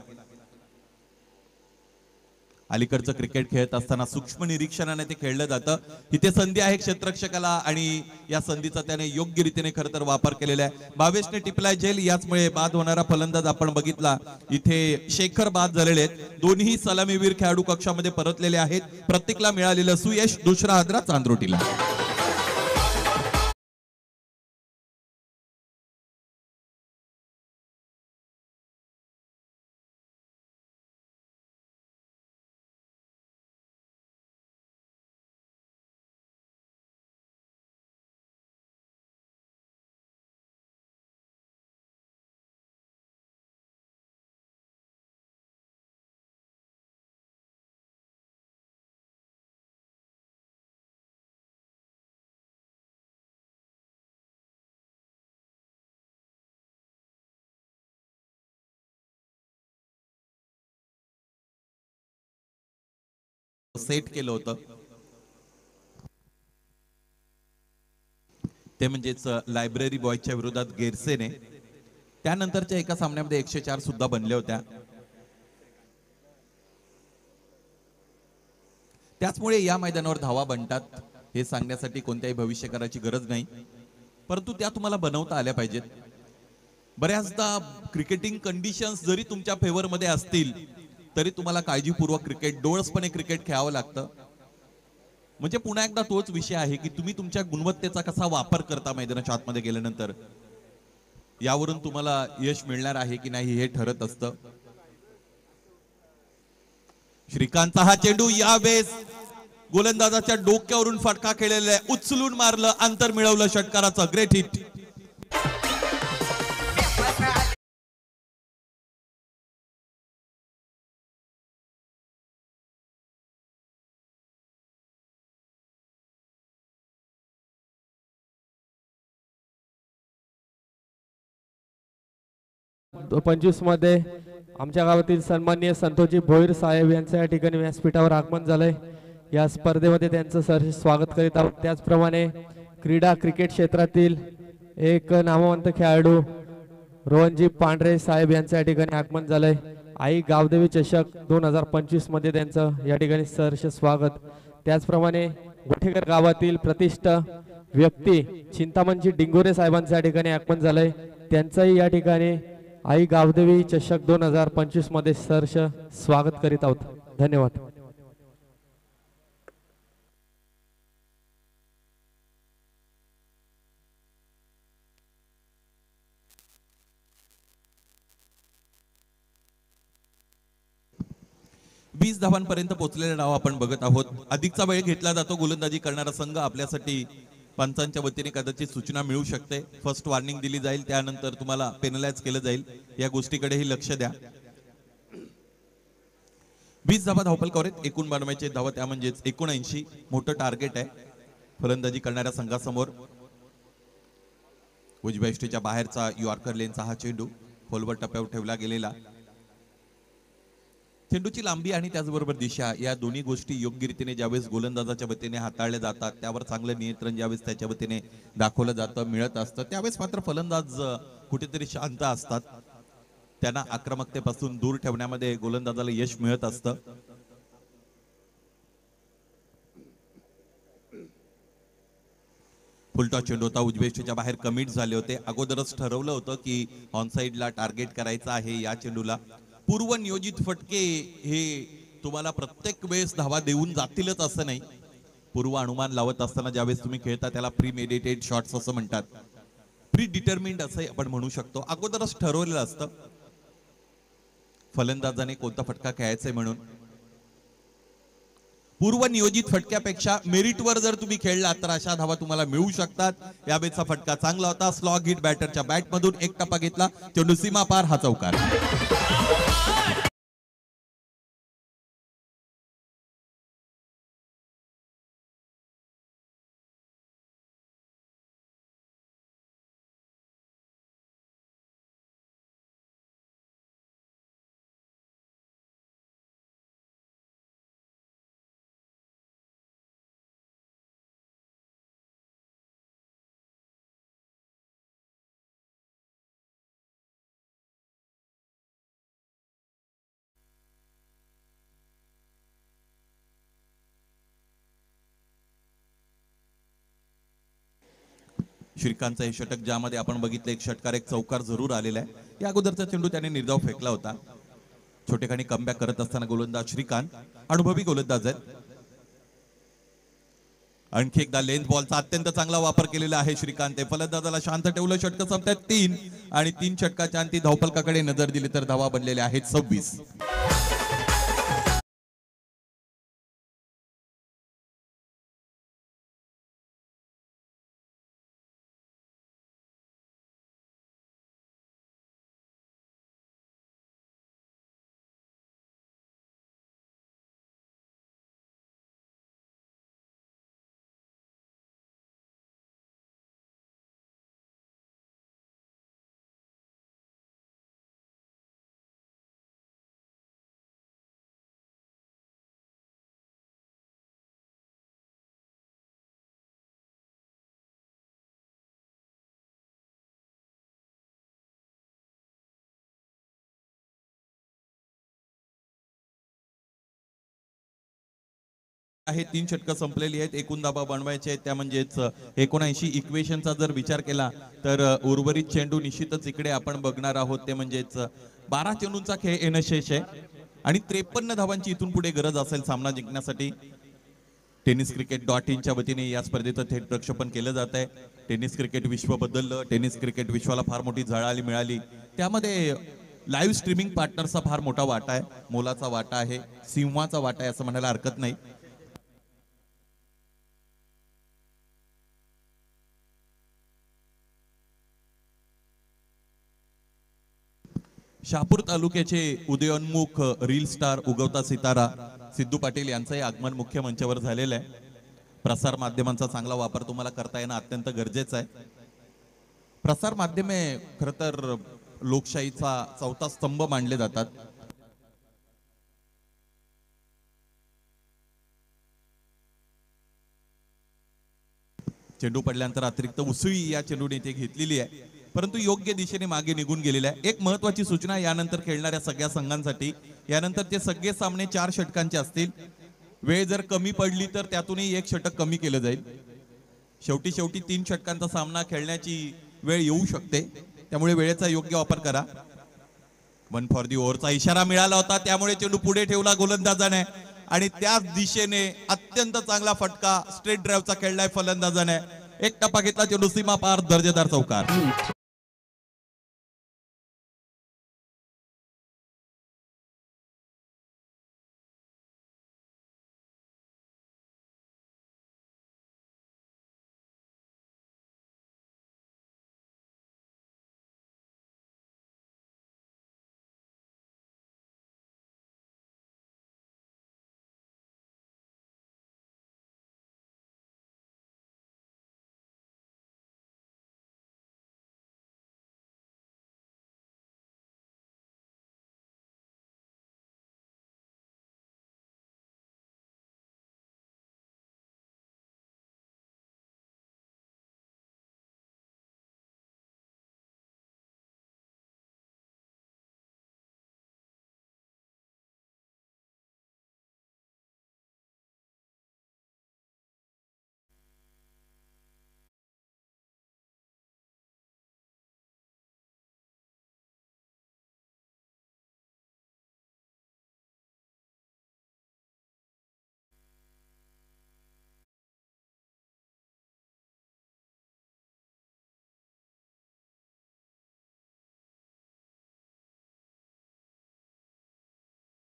Speaker 3: अलीकडचं क्रिकेट खेळत असताना सूक्ष्म निरीक्षणाने ते खेळलं जातं. इथे संधी आहे क्षेत्ररक्षकाला आणि या संधीचा त्याने योग्य रीतीने खरं तर वापर केलेला आहे. भावेशने टिपलाय झेल. याचमुळे बाद होणारा फलंदाज आपण बघितला इथे शेखर बाद झालेले आहेत. दोन्ही सलामीवीर खेळाडू कक्षामध्ये परतलेले आहेत. प्रत्येकाला मिळालेलं सुयश. दुसरा हादरा चांद्रोटीला. सेट केलं होतं ते म्हणजेच लायब्ररी बॉयच्या विरोधात गेरसेने. त्यानंतरच्या एका सामन्यामध्ये 104 सुद्धा बनल्या होत्या. त्याचमुळे या मैदानावर धावा बनतात हे सांगण्यासाठी कोणत्याही भविष्य करायची गरज नाही, परंतु त्या तुम्हाला बनवता आल्या पाहिजेत. बऱ्याचदा क्रिकेटिंग कंडिशन्स जरी तुमच्या फेवर मध्ये असतील तरी तुम्हाला काळजीपूर्वक क्रिकेट, डोळसपणे क्रिकेट खेळावं लागतं. म्हणजे पुन्हा एकदा तोच विषय आहे की तुम्ही तुमच्या गुणवत्तेचा कसा वापर करता मैदानाच्या आतमध्ये गेल्यानंतर, यावरून तुम्हाला यश मिळणार आहे की नाही हे ठरत असतं. श्रीकांतचा हा चेंडू यावेळेस गोलंदाजाच्या डोक्यावरून फटका खेळलेला आहे. उचलून मारलं, अंतर मिळवलं षटकाराचं. Great hit.
Speaker 1: 2025 मध्ये आमच्या गावातील सन्माननीय संतोषजी भोईर साहेब यांचं या ठिकाणी व्यासपीठावर आगमन झालंय। या स्पर्धेमध्ये त्यांचं सहर्ष स्वागत करीत आहोत। त्याचप्रमाणे क्रिकेट क्षेत्रातील एक नामवंत खेळाडू रोहनजी पांढरे साहेब यांचं या ठिकाणी आगमन झालंय। आई गावदेवी चषक 2025 मध्ये त्यांचं या ठिकाणी सहर्ष स्वागत। त्याचप्रमाणे गोठेकर गावातील प्रतिष्ठ व्यक्ती चिंतामणजी डिंगोरे साहेबांचं या ठिकाणी आगमन झालंय। त्यांचंही या ठिकाणी आई गावदेवी चषक 2025 मध्ये सहर्ष स्वागत करीत आहोत। धन्यवाद।
Speaker 3: 20 धावांपर्यंत पोहोचलेले डाव आपण बघत आहोत। अधिकचा वेळ घेतला जातो गोलंदाजी करणारा संघ आपल्यासाठी पंचांच्या वतीने कदाचित सूचना मिळू शकते। फर्स्ट वॉर्निंग दिली जाईल, त्यानंतर तुम्हाला पेनलाइज केलं जाईल, या गोष्टीकडेही लक्ष द्या। 20 धावा धावफलकावर आहेत, एकूण बनवायचे धावा त्या म्हणजेच 79 मोठं टार्गेट आहे फलंदाजी करणाऱ्या संघासमोर। उजव्या यष्टीच्या बाहेरचा यॉर्कर लेनचा हा चेंडू खोलवर टप्प्यावर ठेवला गेलेला। चेंडूची लांबी आणि त्याचबरोबर दिशा या दोन्ही गोष्टी योग्य रीतीने ज्यावेळेस गोलंदाजाच्या वतीने हाताळल्या जातात, त्यावर चांगलं नियंत्रण ज्यावेळेस त्याच्या वतीने दाखवलं जातं, मिळत असतं, त्यावेळेस मात्र फलंदाज कुठेतरी शांत असतात। त्यांना आक्रमकतेपासून दूर ठेवण्यामध्ये गोलंदाजाला यश मिळत असतं। फुलटॉस चेंडू होता, उजव्या यष्टीच्या बाहेर कमिट झाले होते। अगोदरच ठरवलं होतं की ऑन साइडला टार्गेट करायचं आहे या चेंडूला। पूर्व नियोजित फटके हे तुम्हाला प्रत्येक वेळेस धावा देऊन जातीलच असं नाही। पूर्व अनुमान लावत असताना ज्यावेळेस तुम्ही खेळता त्याला प्री मेडिटेड शॉट्स असं म्हणतात, प्री डिटर्मिन्ड असं आपण म्हणू शकतो। अगोदरच ठरवलेलं असतं फलंदाजाने कोणता फटका खेळायचा म्हणून। पूर्व नियोजित फटक्यापेक्षा मेरिटवर जर तुम्ही खेळलात तर अशा धावा तुम्हाला मिळू शकतात। यावेळेचा फटका चांगला होता, स्लॉग हिट बॅटरच्या बॅटमधून एक टप्पा घेतला, चेंडू सीमा पार, हा चौकार। श्रीकांतचं हे षटक ज्यामध्ये आपण बघितलं एक षटकार एक चौकार जरूर आलेला आहे। या अगोदरचा चेंडू त्याने निर्धाव फेकला होता। छोटेखानी कमबॅक करत असताना गोलंदाज श्रीकांत अनुभवी गोलंदाज आहेत। आणखी एकदा लेंथ बॉलचा अत्यंत चांगला वापर केलेला आहे श्रीकांत। फलंदाजाला शांत ठेवलं, षटक संपतात 3 आणि 3 षटकाच्या अंती धावफलकाकडे नजर दिली तर धावा बनलेल्या आहेत 26। आहे 3 षटकं संपलेली आहेत, एकूण धावा बनवायचे आहेत त्या म्हणजेच 79। इक्वेशनचा जर विचार केला तर उर्वरित चेंडू निश्चितच इकडे आपण बघणार आहोत, ते म्हणजेच 12 चेंडूंचा खेळ येणं शेष आहे आणि 53 धावांची इथून पुढे गरज असेल सामना जिंकण्यासाठी। tenniscricket.in च्या वतीने या स्पर्धेचं थेट प्रक्षेपण केलं जात आहे। टेनिस क्रिकेट विश्व बदललं, टेनिस क्रिकेट विश्वाला फार मोठी झळाळी मिळाली, त्यामध्ये लाईव्ह स्ट्रीमिंग पार्टनरचा फार मोठा वाटा आहे, मोलाचा वाटा आहे, सिंहाचा वाटा आहे असं म्हणायला हरकत नाही। शहापूर तालुक्याचे उदयोन्मुख रील स्टार उगवता सितारा सिद्धू पाटील यांचंही आगमन मुख्य मंचावर झालेलं आहे। प्रसार माध्यमांचा चांगला वापर तुम्हाला करता येणं अत्यंत गरजेचं आहे। प्रसार माध्यमे खरं तर लोकशाहीचा चौथा स्तंभ मानले जातात. चेंडू पडल्यानंतर अतिरिक्त उसळी या चेंडूने इथे घेतलेली आहे, परंतु योग्य दिशेने मागे निघून गेलेला आहे. एक महत्वाची सूचना यानंतर खेळणाऱ्या सगळ्या संघांसाठी, यानंतर ते सगळे सामने 4 षटकांचे असतील. वेळ जर कमी पडली तर त्यातूनही 1 षटक कमी केलं जाईल. शेवटी 3 षटकांचा सामना खेळण्याची वेळ येऊ शकते, त्यामुळे वेळेचा योग्य वापर करा. 1 फॉर दी ओव्हरचा इशारा मिळाला होता, त्यामुळे चेंडू पुढे ठेवला गोलंदाजाने आणि त्याच दिशेने अत्यंत चांगला फटका स्ट्रेट ड्राईव्हचा खेळलाय फलंदाजाने. एक टप्पा घेतला, चेंडू सीमा पार, दर्जेदार चौकार.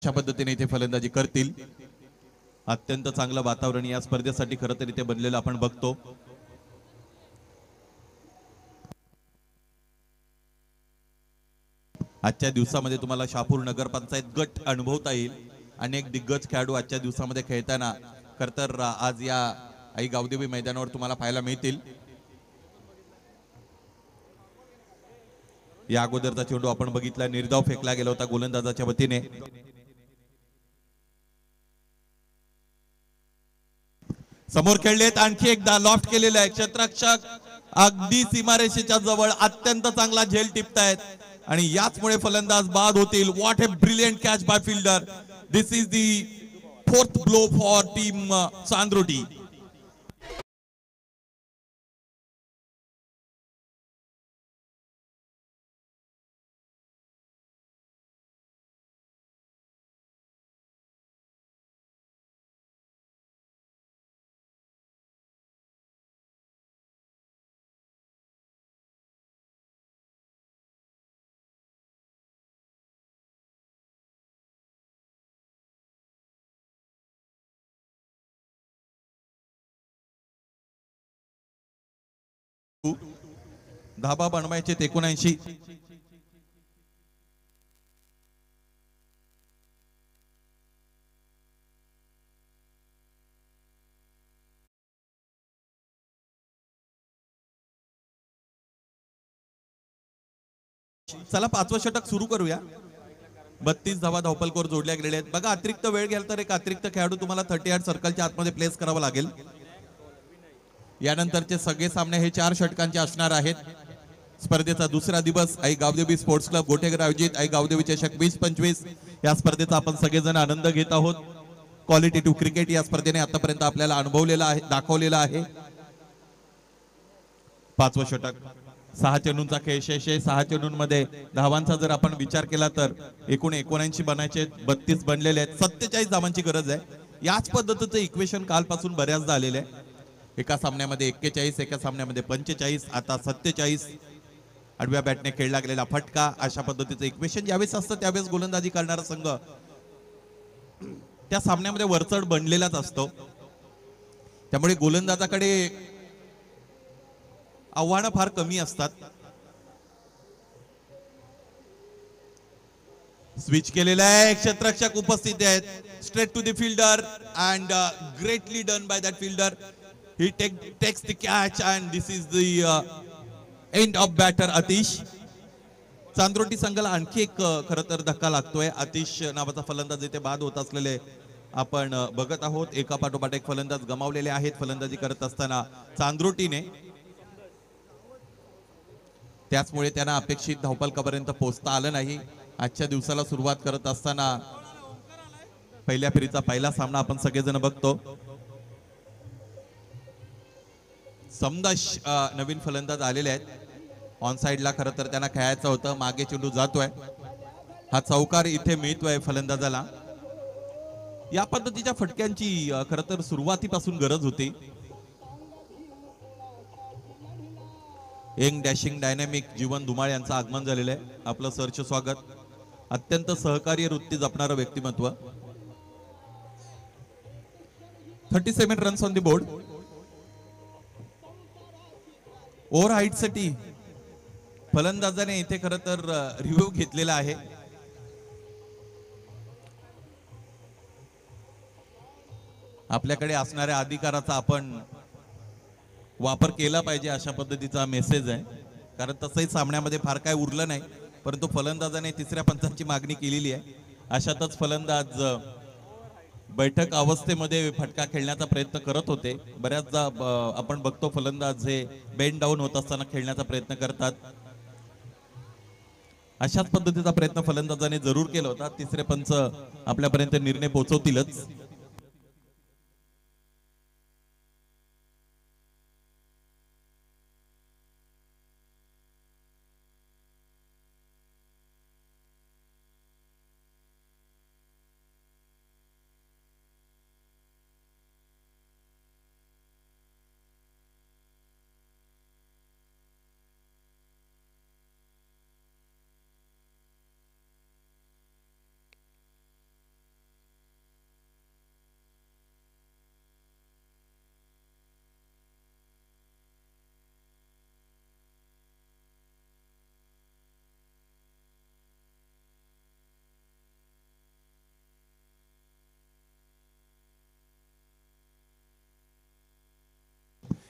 Speaker 3: अशा पद्धतीने इथे फलंदाजी करतील. अत्यंत चांगलं वातावरण या स्पर्धेसाठी खरं तर इथे बनलेलं आपण बघतो. आजच्या दिवसामध्ये तुम्हाला शहापूर नगरपंचायत गट अनुभवता येईल. अनेक दिग्गज खेळाडू आजच्या दिवसामध्ये खेळताना खरं तर आज या आई गावदेवी मैदानावर तुम्हाला पाहायला मिळतील. या अगोदरचा चेंडू आपण बघितला, निर्धाव फेकला गेला होता गोलंदाजाच्या वतीने. समोर खेळलेत, आणखी एकदा लॉफ्ट केलेलं आहे. क्षेत्ररक्षक अगदी सीमारेषेच्या जवळ अत्यंत चांगला झेल टिपतायत आणि याचमुळे फलंदाज बाद होतील. What a brilliant catch by fielder. This is the 4th blow for team Chandroti. धाबा बनवायचे 79. चला 5वं षटक सुरू करूया. 32 धावा धावपलकोर जोडल्या गेलेल्या आहेत. बघा, अतिरिक्त वेळ घ्याल तर एक अतिरिक्त खेळाडू तुम्हाला 38 सर्कलच्या आतमध्ये प्लेस करावा लागेल. यानंतरचे सगळे सामने हे 4 षटकांचे असणार आहेत. स्पर्धेचा दुसरा दिवस आई गावदेवी स्पोर्ट्स क्लब गोटेगर आयोजित आई गावदेवी चषक 2025 या स्पर्धेचा आपण सगळेजण आनंद घेत आहोत. क्वालिटेटिव्ह क्रिकेट या स्पर्धेने आतापर्यंत आपल्याला अनुभवलेला आहे, दाखवलेला आहे. 5वं षटक, 6 चेंडूंचा खेळ शेष आहे. 6 चेंडूंमध्ये धावांचा जर आपण विचार केला तर एकूण 79 बनायचे, 32 बनलेले आहेत. 47 धावांची गरज आहे. याच पद्धतीचं इक्वेशन कालपासून बऱ्याचदा आलेलं आहे. एका सामन्यामध्ये 41, एका सामन्यामध्ये 45, आता 47. आडव्या बॅटने खेळला गेलेला फटका, अशा पद्धतीचं इक्वेशन ज्यावेळेस असतं त्यावेळेस गोलंदाजी करणारा संघ त्या सामन्यामध्ये वरचढ बनलेलाच असतो. त्यामुळे गोलंदाजाकडे आव्हानं फार कमी असतात. स्विच केलेला आहे, क्षेत्ररक्षक उपस्थित आहेत. Straight to the fielder and greatly done by that fielder. He takes the catch and this is the end of batter Atish. चांद्रोटी संघाला आणखी एक खरं तर धक्का लागतोय. आतिश नावाचा फलंदाज इथे बाद होत असलेले आपण बघत आहोत. एका पाठोपाठ एक फलंदाज गमावलेले आहेत फलंदाजी करत असताना चांद्रोटीने. त्याचमुळे त्यांना अपेक्षित धावफलकापर्यंत पोहोचता आलं नाही. आजच्या दिवसाला सुरुवात करत असताना पहिल्या फेरीचा पहिला सामना आपण सगळेजण बघतो. समजा नवीन फलंदाज आलेले आहेत. ऑन साइडला खरं तर त्यांना खेळायचं होतं. मागे चेंडू जातोय. हा चौकार इथे मिळतोय फलंदाजाला. या पद्धतीच्या फटक्यांची खरं तर सुरुवातीपासून गरज होती. यंग डॅशिंग डायनॅमिक जीवन धुमाळ यांचं आगमन झालेलं आहे. आपलं सरचे स्वागत. अत्यंत सहकार्य वृत्ती जपणारं व्यक्तिमत्व. 37 runs on the board. Over height साठी फलंदाजाने इथे खरं तर रिव्ह्यू घेतलेला आहे. आपल्याकडे असणाऱ्या अधिकाराचा आपण वापर केला पाहिजे अशा पद्धतीचा मेसेज आहे. कारण तसंही सामन्यामध्ये फार काय उरलं नाही. परंतु फलंदाजाने तिसऱ्या पंचांची मागणी केलेली आहे. अशातच फलंदाज बैठक अवस्थेमध्ये फटका खेळण्याचा प्रयत्न करत होते. बऱ्याचदा आपण बघतो फलंदाज हे बेंड डाऊन होत असताना खेळण्याचा प्रयत्न करतात. अशाच पद्धतीचा प्रयत्न फलंदाजाने जरूर केला होता. तिसरे पंच आपल्यापर्यंत निर्णय पोहोचवतीलच.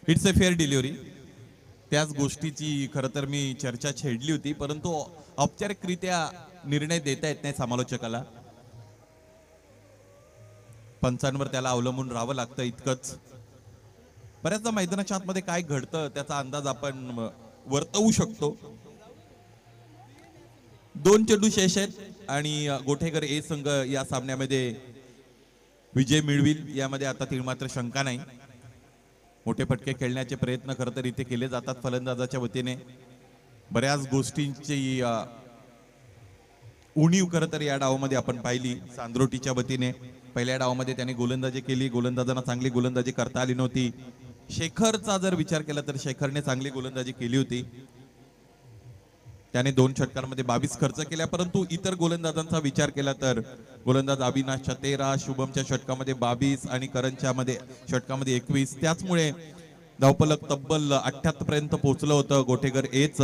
Speaker 3: It's a fair delivery. त्याच गोष्टीची खरं तर मी चर्चा छेडली होती. परंतु औपचारिकरित्या निर्णय देता येत नाही समालोचकाला. पंचांवर त्याला अवलंबून राहावं लागतं इतकंच. बऱ्याचदा मैदानाच्या आतमध्ये काय घडतं त्याचा अंदाज आपण वर्तवू शकतो. 2 चेंडू शेष आहेत आणि गोठेकर ए संघ या सामन्यामध्ये विजय मिळविल यामध्ये आता तीळमात्र शंका नाही. मोठे फटके खेळण्याचे प्रयत्न खरं तर इथे केले जातात फलंदाजाच्या वतीने. बऱ्याच गोष्टींची उणीव खरं तर या डावामध्ये आपण पाहिली चांद्रोटीच्या वतीने. पहिल्या डावामध्ये त्यांनी गोलंदाजी केली. गोलंदाजांना चांगली गोलंदाजी करता आली नव्हती. शेखरचा जर विचार केला तर शेखरने चांगली गोलंदाजी केली होती. त्याने 2 षटकांमध्ये 22 खर्च केल्या. परंतु इतर गोलंदाजांचा विचार केला तर गोलंदाज अविनाशच्या 13, शुभमच्या षटकामध्ये 22 आणि करणच्या षटकामध्ये 21. त्याचमुळे धावफलक तब्बल 78 पर्यंत पोहोचलं होतं गोठेकर एच.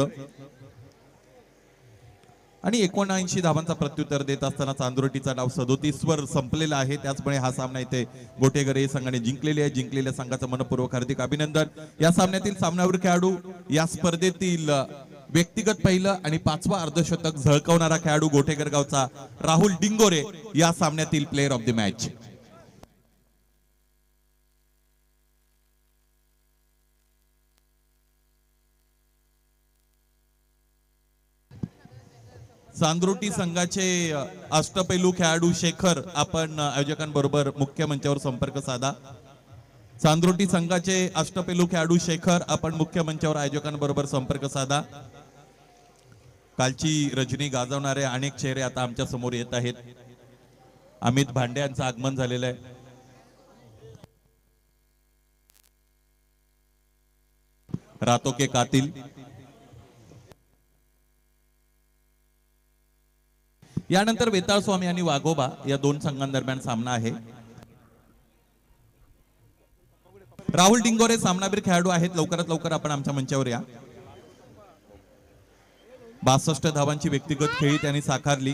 Speaker 3: आणि 79 धावांचा प्रत्युत्तर देत असताना चांद्रोटीचा डाव 37 वर संपलेला आहे. त्याचमुळे हा सामना इथे गोठेकर ए संघाने जिंकलेली आहे. जिंकलेल्या संघाचं मनपूर्वक हार्दिक अभिनंदन. या सामन्यातील सामनावीर खेळाडू, या स्पर्धेतील व्यक्तिगत पहिलं आणि 5वा अर्धशतक झळकावणारा खेळाडू गोठेकर गावचा राहुल डिंगोरे या सामन्यातील प्लेयर ऑफ द मॅच. चांद्रोटी संघाचे अष्टपैलू खेळाडू शेखर आपण आयोजकांबरोबर मुख्य मंचावर संपर्क साधा. चांद्रोटी संघाचे अष्टपैलू खेळाडू शेखर आपण मुख्य मंचावर आयोजकांबरोबर संपर्क साधा. कालची रजनी गाजवणारे अनेक चेहरे आता आमच्या समोर येत आहेत. अमित भांडे यांचं आगमन झालेलं आहे. रातो के कातिल, यानंतर वेताळ स्वामी आणि वाघोबा या 2 संघांदरम्यान सामना आहे. राहुल डिंगोरे सामनावीर खेळाडू आहेत. लवकरात लवकर आपण आमच्या मंचावर या. 62 धावांची व्यक्तिगत खेळी त्यांनी साकारली.